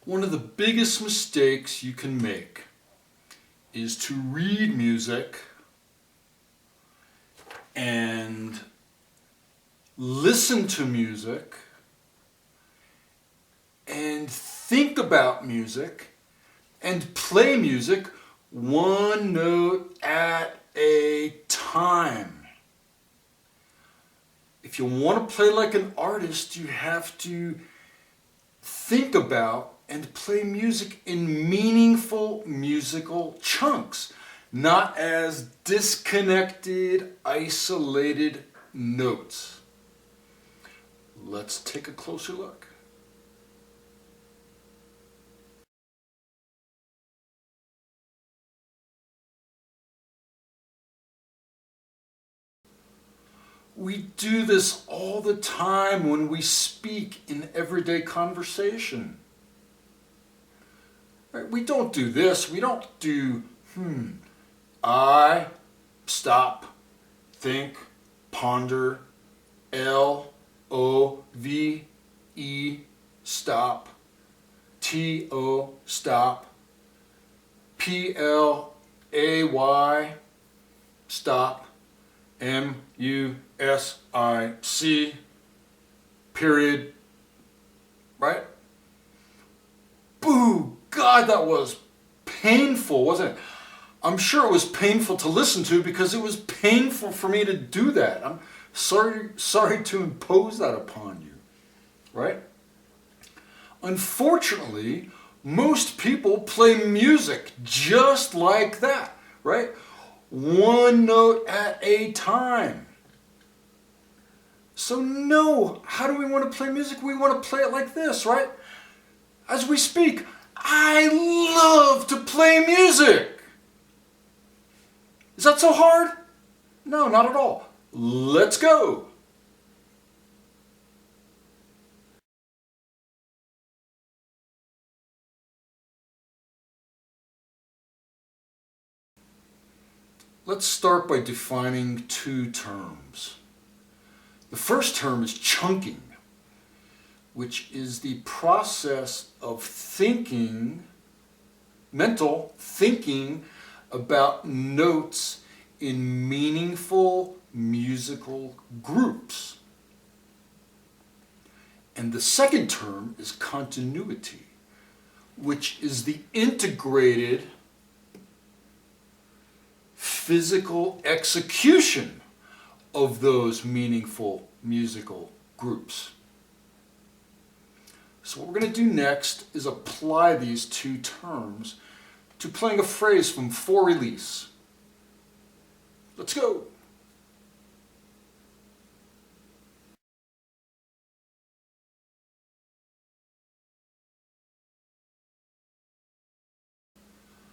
One of the biggest mistakes you can make is to read music and listen to music and think about music and play music one note at a time. If you want to play like an artist, you have to think about and play music in meaningful musical chunks, not as disconnected, isolated notes. Let's take a closer look. We do this all the time when we speak in everyday conversation. Right? We don't do this. We don't do, I, stop, think, ponder, L, O, V, E, stop, T, O, stop, P, L, A, Y, stop, M, U, S, I, C, period, right? Boo! God, that was painful, wasn't it? I'm sure it was painful to listen to because it was painful for me to do that. I'm sorry to impose that upon you, right? Unfortunately, most people play music just like that, right? One note at a time. So no, how do we want to play music? We want to play it like this, right? As we speak, I love to play music. Is that so hard? No, not at all. Let's go. Let's start by defining two terms. The first term is chunking, which is the process of thinking, mental thinking about notes in meaningful musical groups. And the second term is continuity, which is the integrated physical execution of those meaningful musical groups. So what we're going to do next is apply these two terms to playing a phrase from For Release. Let's go.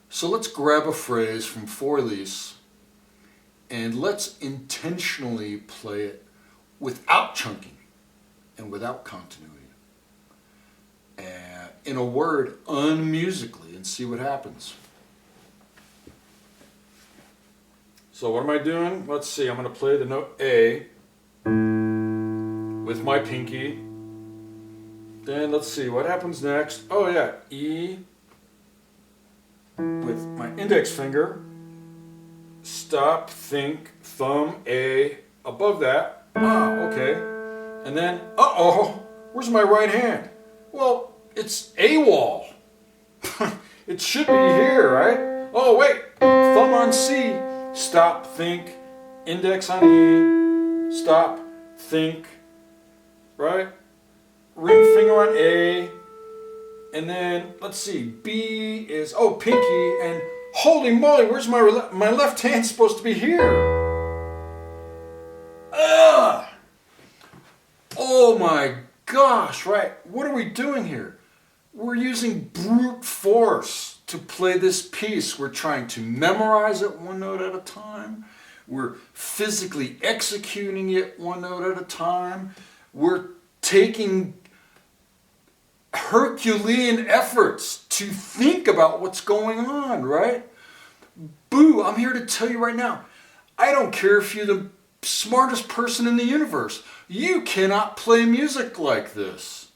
So let's grab a phrase from For Release and let's intentionally play it without chunking and without continuity. And in a word, unmusically, and see what happens. So what am I doing? Let's see, I'm going to play the note A with my pinky. Then let's see, what happens next? Oh yeah, E with my index finger. Stop, think, thumb, A, above that. Ah, okay. And then, uh-oh, where's my right hand? Well, it's AWOL. It should be here, right? Oh, wait, thumb on C. Stop, think, index on E. Stop, think, right? Ring finger on A. And then, let's see, B is, oh, pinky, and holy moly, where's my left hand supposed to be here? Ugh! Oh my gosh, right? What are we doing here? We're using brute force to play this piece. We're trying to memorize it one note at a time. We're physically executing it one note at a time. We're taking Herculean efforts to think about what's going on, right? Boo, I'm here to tell you right now, I don't care if you're the smartest person in the universe. You cannot play music like this.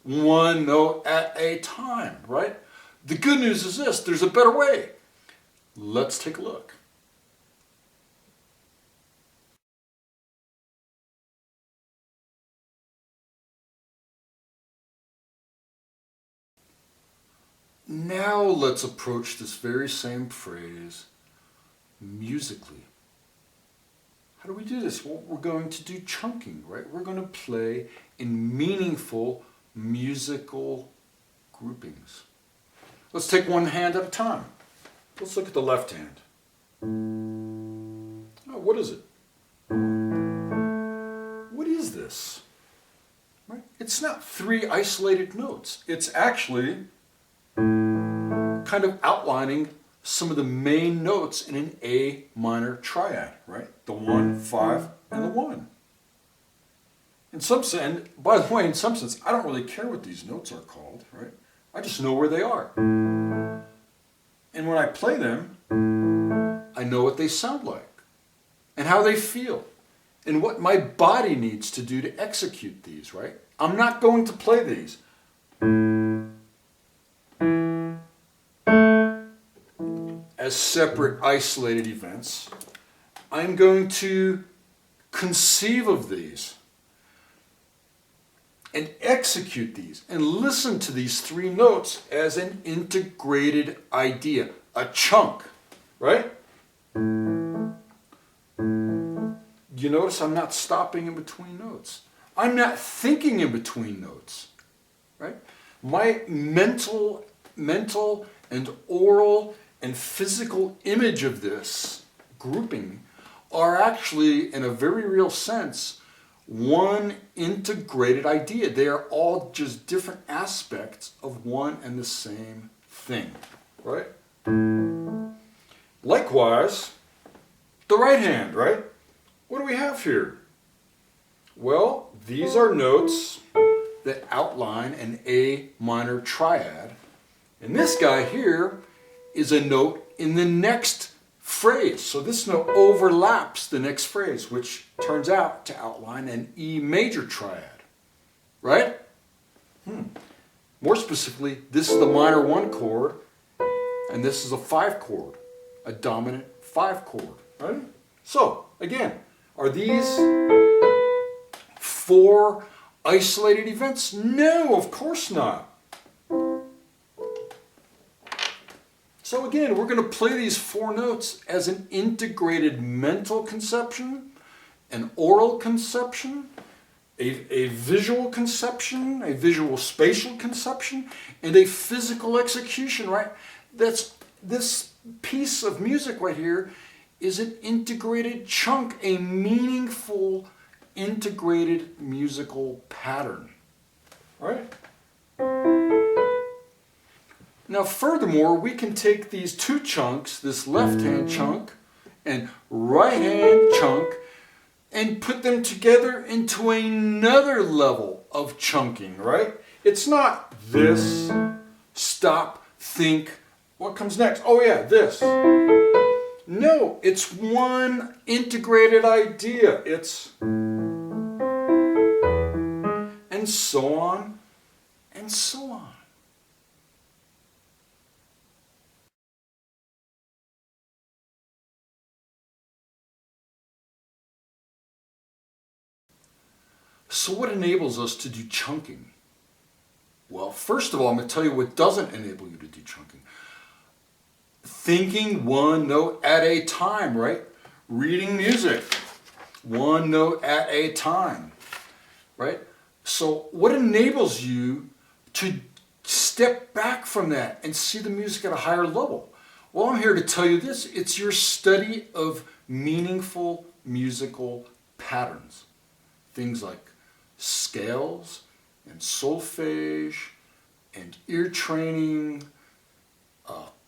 one note at a time, right? The good news is this, there's a better way. Let's take a look. Now let's approach this very same phrase musically. How do we do this? Well, we're going to do chunking, right? We're going to play in meaningful musical groupings. Let's take one hand at a time. Let's look at the left hand. Oh, what is it? What is this? Right? It's not three isolated notes. It's actually kind of outlining some of the main notes in an A minor triad, right? The 1, 5, and the 1. In some sense, and by the way, in some sense, I don't really care what these notes are called, right? I just know where they are. And when I play them, I know what they sound like, and how they feel, and what my body needs to do to execute these, right? I'm not going to play these as separate, isolated events. I'm going to conceive of these and execute these and listen to these three notes as an integrated idea, a chunk, right? You notice I'm not stopping in between notes. I'm not thinking in between notes, right? My mental and oral and physical image of this grouping are actually, in a very real sense, one integrated idea. They are all just different aspects of one and the same thing, right? Likewise, the right hand, right? What do we have here? Well, these are notes that outline an A minor triad. And this guy here is a note in the next phrase. So this note overlaps the next phrase, which turns out to outline an E major triad, right? More specifically, this is the minor 1 chord, and this is a 5 chord, a dominant 5 chord, right? So, again, are these 4 isolated events? No, of course not. So again, we're going to play these 4 notes as an integrated mental conception, an oral conception, a visual conception, a visual spatial conception, and a physical execution, right? That's this piece of music right here is an integrated chunk, a meaningful integrated musical pattern, right? Now furthermore, we can take these 2 chunks, this left hand chunk and right hand chunk, and put them together into another level of chunking, right? It's not this, stop, think, what comes next? Oh yeah, this. No, it's one integrated idea. It's and so on and so on. So what enables us to do chunking? Well, first of all, I'm going to tell you what doesn't enable you to do chunking. Thinking one note at a time, right? Reading music, one note at a time, right? So what enables you to step back from that and see the music at a higher level? Well, I'm here to tell you this. It's your study of meaningful musical patterns. Things like scales and solfege and ear training,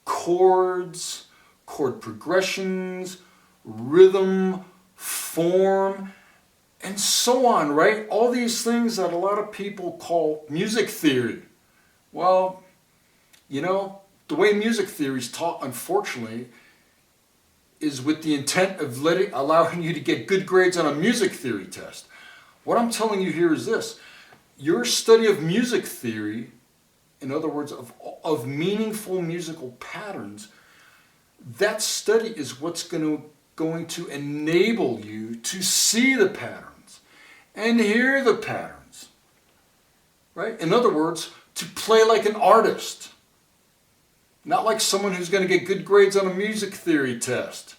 chords, chord progressions, rhythm, form, and so on, right? All these things that a lot of people call music theory. Well, you know, the way music theory is taught, unfortunately, is with the intent of allowing you to get good grades on a music theory test. What I'm telling you here is this. your study of music theory, in other words, of meaningful musical patterns, that study is what's going to enable you to see the patterns and hear the patterns, right? In other words, to play like an artist, not like someone who's going to get good grades on a music theory test.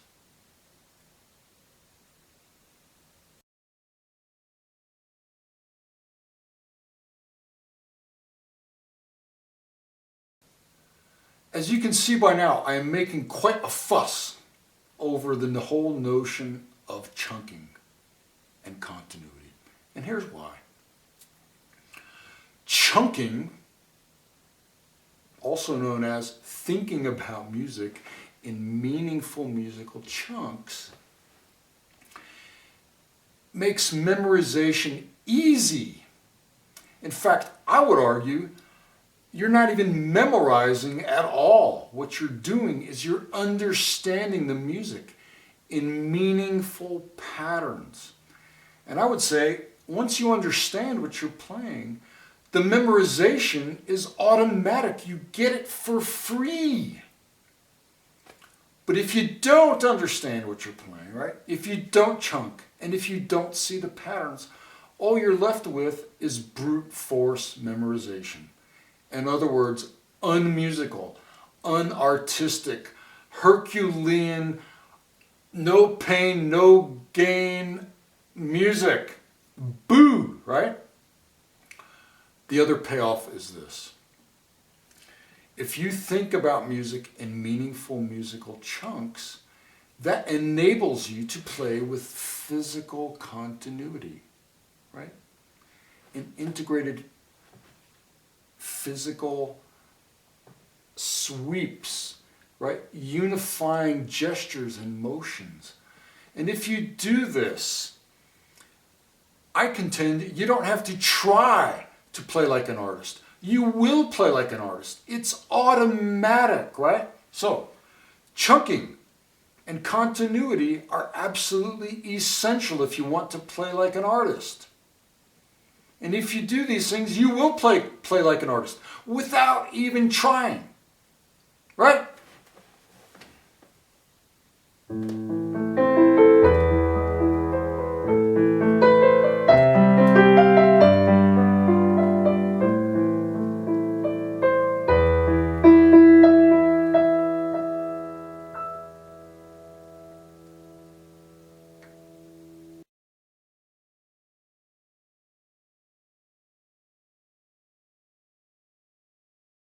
As you can see by now, I am making quite a fuss over the whole notion of chunking and continuity. And here's why. Chunking, also known as thinking about music in meaningful musical chunks, makes memorization easy. In fact, I would argue you're not even memorizing at all. What you're doing is you're understanding the music in meaningful patterns. And I would say, once you understand what you're playing, the memorization is automatic. You get it for free. But if you don't understand what you're playing, right? If you don't chunk, and if you don't see the patterns, all you're left with is brute force memorization. In other words, unmusical, unartistic, Herculean, no pain, no gain music. Boo, right? The other payoff is this. If you think about music in meaningful musical chunks, that enables you to play with physical continuity, right? An integrated physical sweeps, right? Unifying gestures and motions. And if you do this, I contend you don't have to try to play like an artist. You will play like an artist. It's automatic, right? So, chunking and continuity are absolutely essential if you want to play like an artist. And if you do these things, you will play like an artist without even trying. Right?